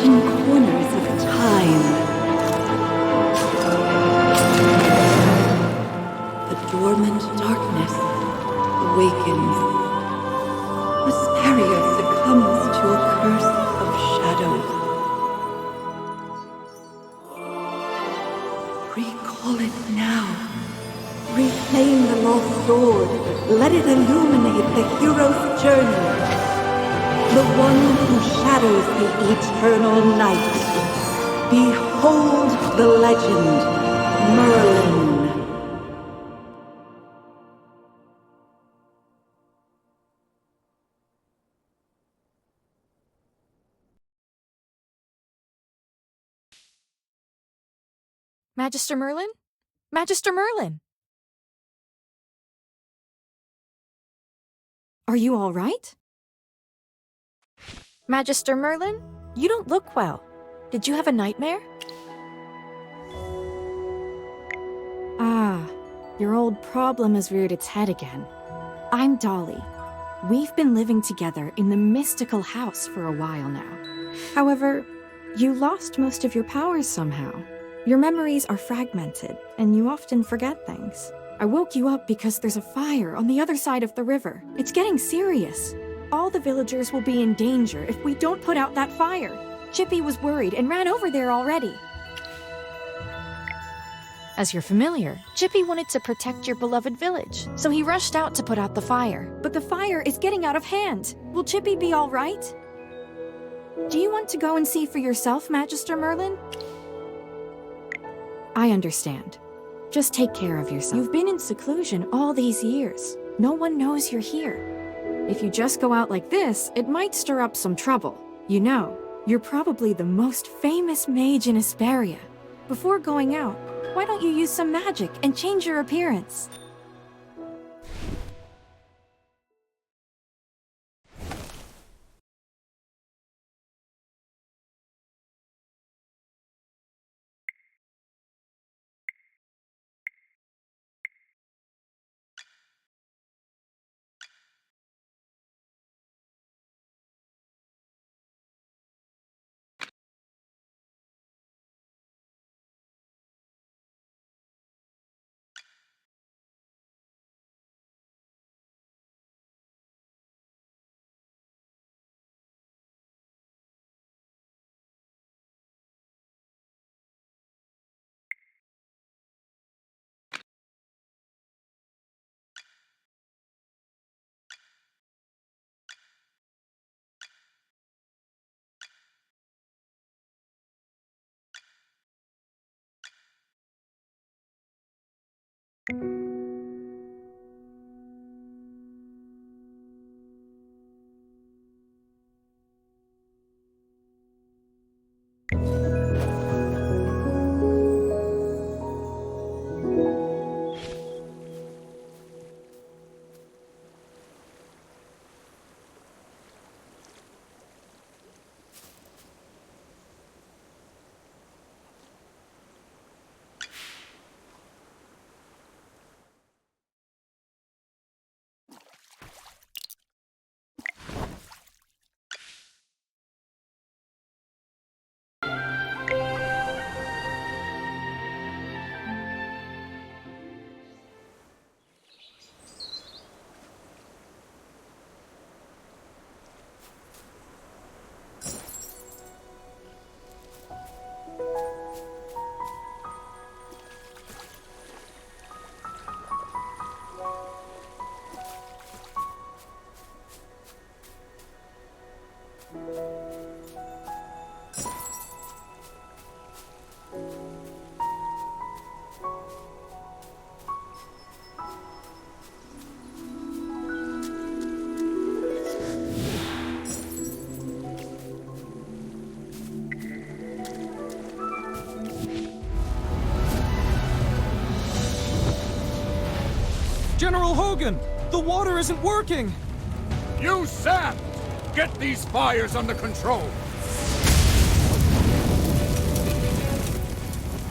hidden corners of time. The dormant darkness awakens. Asperia succumbs to a curse of shadows. Recall it now. Reclaim the lost sword. Let it illuminate the hero's journey. The one who shadows the eternal night. Behold the legend, Merlin. Magister Merlin? Magister Merlin! Are you all right? Magister Merlin? You don't look well. Did you have a nightmare? Ah, your old problem has reared its head again. I'm Dolly. We've been living together in the mystical house for a while now. However, you lost most of your powers somehow. Your memories are fragmented, and you often forget things. I woke you up because there's a fire on the other side of the river. It's getting serious. All the villagers will be in danger if we don't put out that fire. Chippy was worried and ran over there already. As you're familiar, Chippy wanted to protect your beloved village, so he rushed out to put out the fire. But the fire is getting out of hand. Will Chippy be all right? Do you want to go and see for yourself, Magister Merlin? I understand. Just take care of yourself. You've been in seclusion all these years. No one knows you're here. If you just go out like this, it might stir up some trouble. You know, you're probably the most famous mage in Asperia. Before going out, why don't you use some magic and change your appearance? General Hogan! The water isn't working! You sap! Get these fires under control!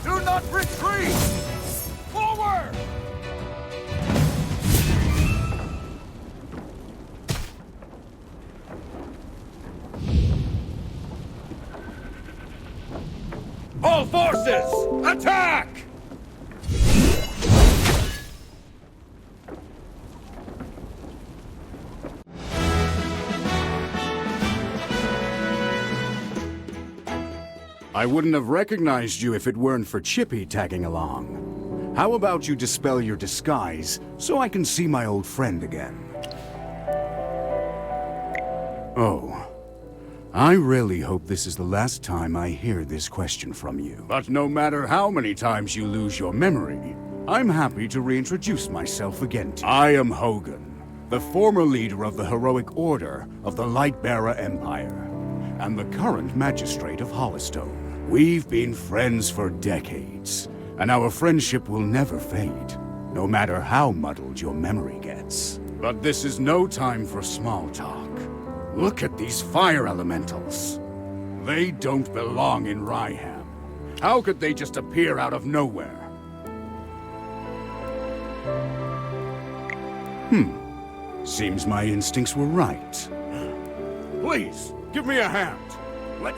Do not retreat! Forward! forces! Attack! I wouldn't have recognized you if it weren't for Chippy tagging along. How about you dispel your disguise so I can see my old friend again? Oh. I really hope this is the last time I hear this question from you. But no matter how many times you lose your memory, I'm happy to reintroduce myself again to you. I am Hogan, the former leader of the heroic order of the Lightbearer Empire, and the current magistrate of Hollowstone. We've been friends for decades, and our friendship will never fade, no matter how muddled your memory gets. But this is no time for small talk. Look at these fire elementals. They don't belong in Ryham. How could they just appear out of nowhere? Seems my instincts were right. Please, give me a hand. Let's...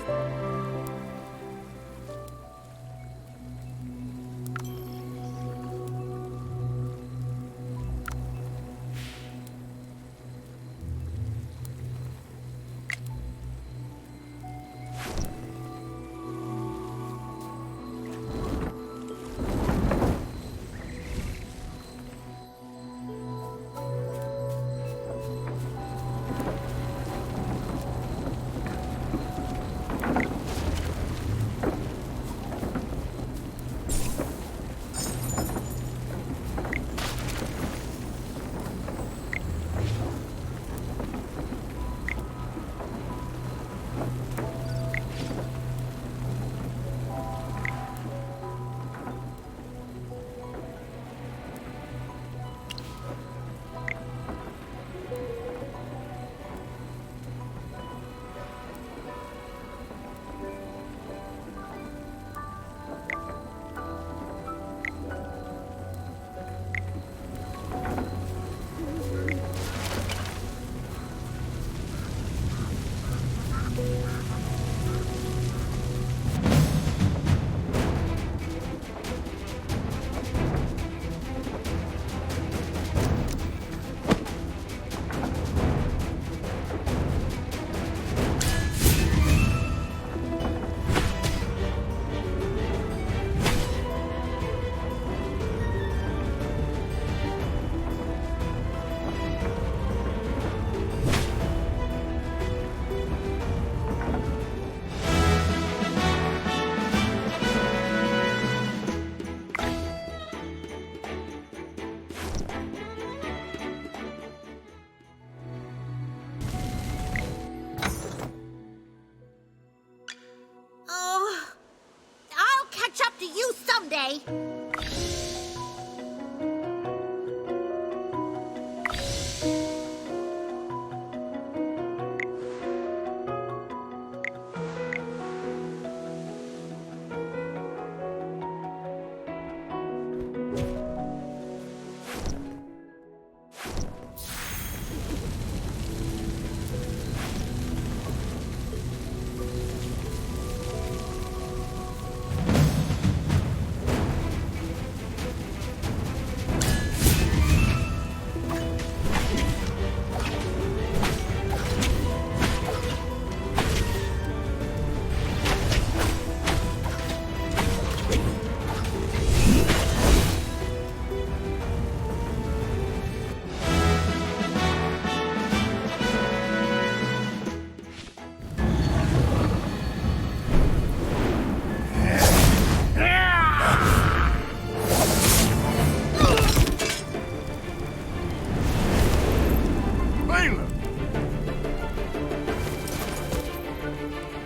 someday.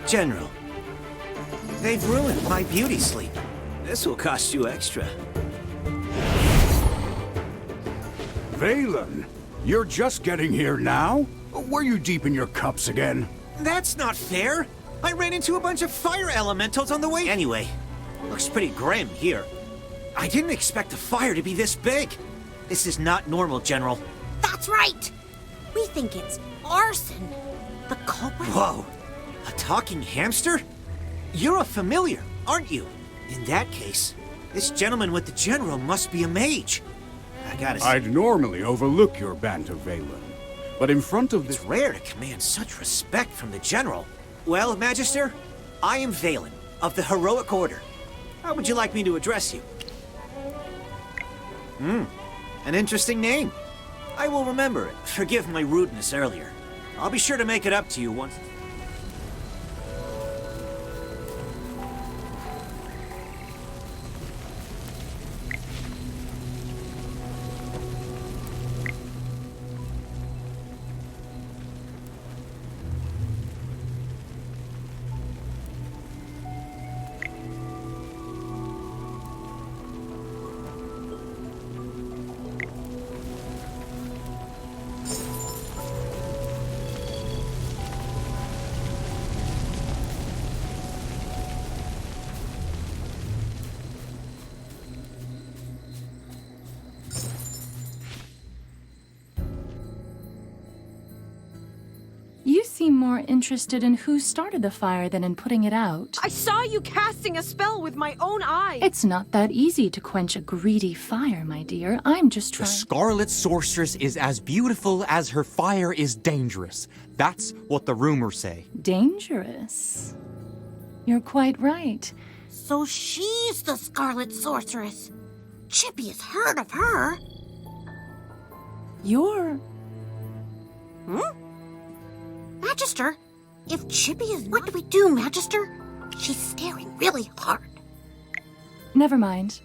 General, they've ruined my beauty sleep. This will cost you extra. Valen, you're just getting here now? Were you deep in your cups again? That's not fair. I ran into a bunch of fire elementals on the way. Anyway, looks pretty grim here. I didn't expect the fire to be this big. This is not normal, General. That's right. We think it's arson. The culprit? Whoa. A talking hamster? You're a familiar, aren't you? In that case, this gentleman with the general must be a mage. I gotta say, I'd normally overlook your banter, Valen, but in front of it's this... rare to command such respect from the general. Well, Magister, I am Valen, of the Heroic Order. How would you like me to address you? An interesting name. I will remember it. Forgive my rudeness earlier. I'll be sure to make it up to you once... You seem more interested in who started the fire than in putting it out. I saw you casting a spell with my own eyes. It's not that easy to quench a greedy fire, my dear. I'm just The trying... Scarlet Sorceress is as beautiful as her fire is dangerous. That's what the rumors say. Dangerous. You're quite right. So she's the Scarlet Sorceress. Chippy has heard of her. You're... Magister, if Chippy is... What do we do, Magister? She's staring really hard. Never mind.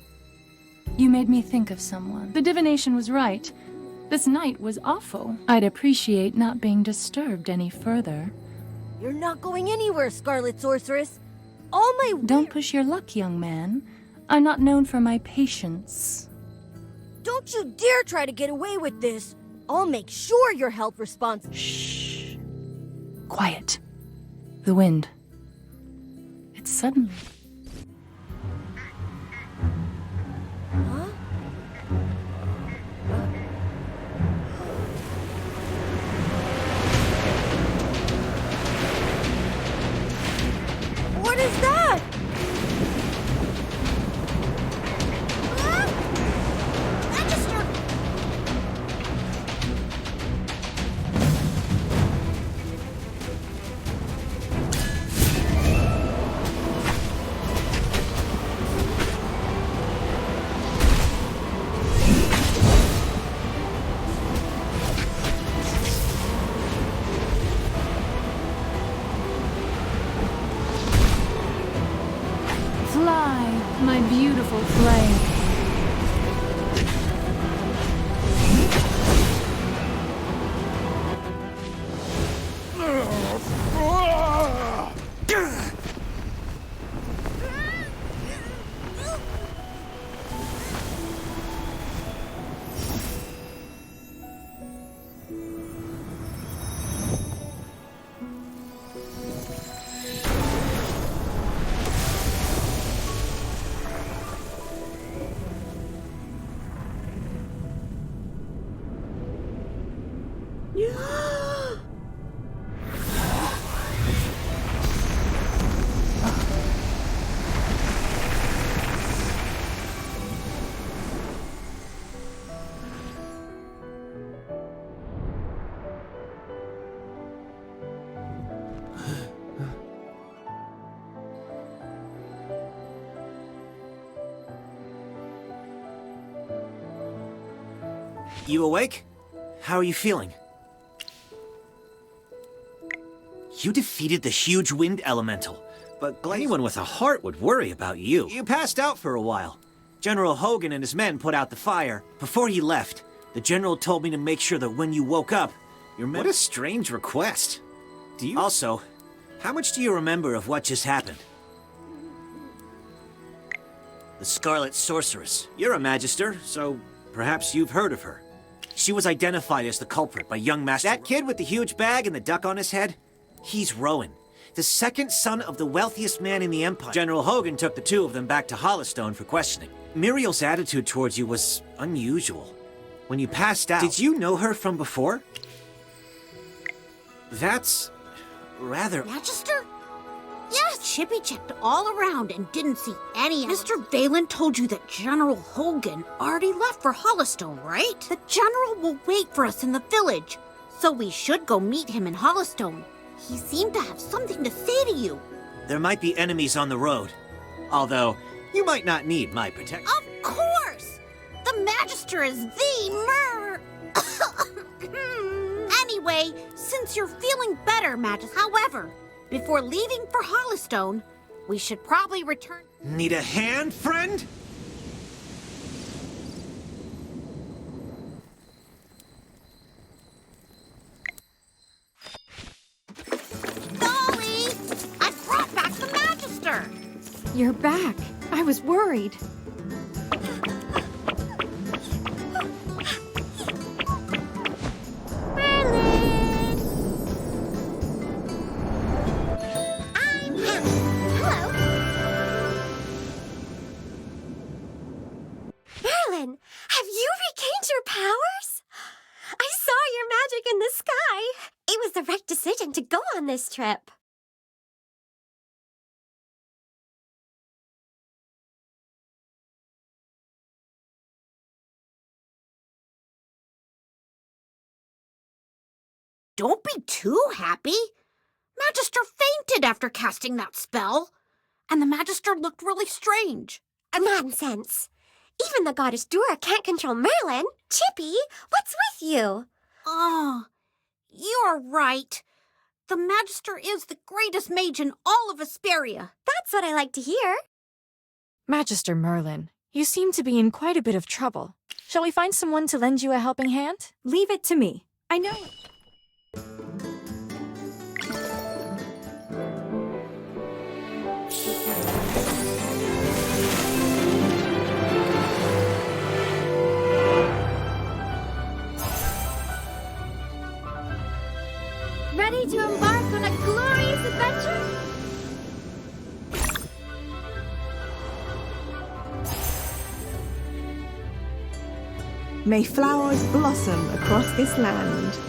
You made me think of someone. The divination was right. This night was awful. I'd appreciate not being disturbed any further. You're not going anywhere, Scarlet Sorceress. All my... Don't push your luck, young man. I'm not known for my patience. Don't you dare try to get away with this. I'll make sure your help responds. Shh. Quiet. The wind. It's suddenly... What is that? Magister! Fly, my beautiful flame. You awake? How are you feeling? You defeated the huge wind elemental, but anyone with a heart would worry about you. You passed out for a while. General Hogan and his men put out the fire. Before he left, the general told me to make sure that when you woke up, your men... What a strange request. Do you... Also, how much do you remember of what just happened? The Scarlet Sorceress. You're a Magister, so perhaps you've heard of her. She was identified as the culprit by young Master... That kid with the huge bag and the duck on his head? He's Rowan, the second son of the wealthiest man in the Empire. General Hogan took the two of them back to Hollowstone for questioning. Muriel's attitude towards you was unusual. When you passed out... Did you know her from before? That's... rather... Magister? Yes! Chippy checked all around and didn't see any. Mr. Valen told you that General Hogan already left for Hollowstone, right? The General will wait for us in the village, so we should go meet him in Hollowstone. He seemed to have something to say to you. There might be enemies on the road. Although, you might not need my protection. Of course! The Magister is the Anyway, since you're feeling better, Magister. However, before leaving for Hollowstone, we should probably return. Need a hand, friend? Dolly! I brought back the Magister! You're back. I was worried. Merlin, have you regained your powers? I saw your magic in the sky. It was the right decision to go on this trip. Don't be too happy. Magister fainted after casting that spell. And the Magister looked really strange. Nonsense. Even the goddess Dora can't control Merlin. Chippy, what's with you? Oh, you're right. The Magister is the greatest mage in all of Asperia. That's what I like to hear. Magister Merlin, you seem to be in quite a bit of trouble. Shall we find someone to lend you a helping hand? Leave it to me. I know it. Ready to embark on a glorious adventure? May flowers blossom across this land.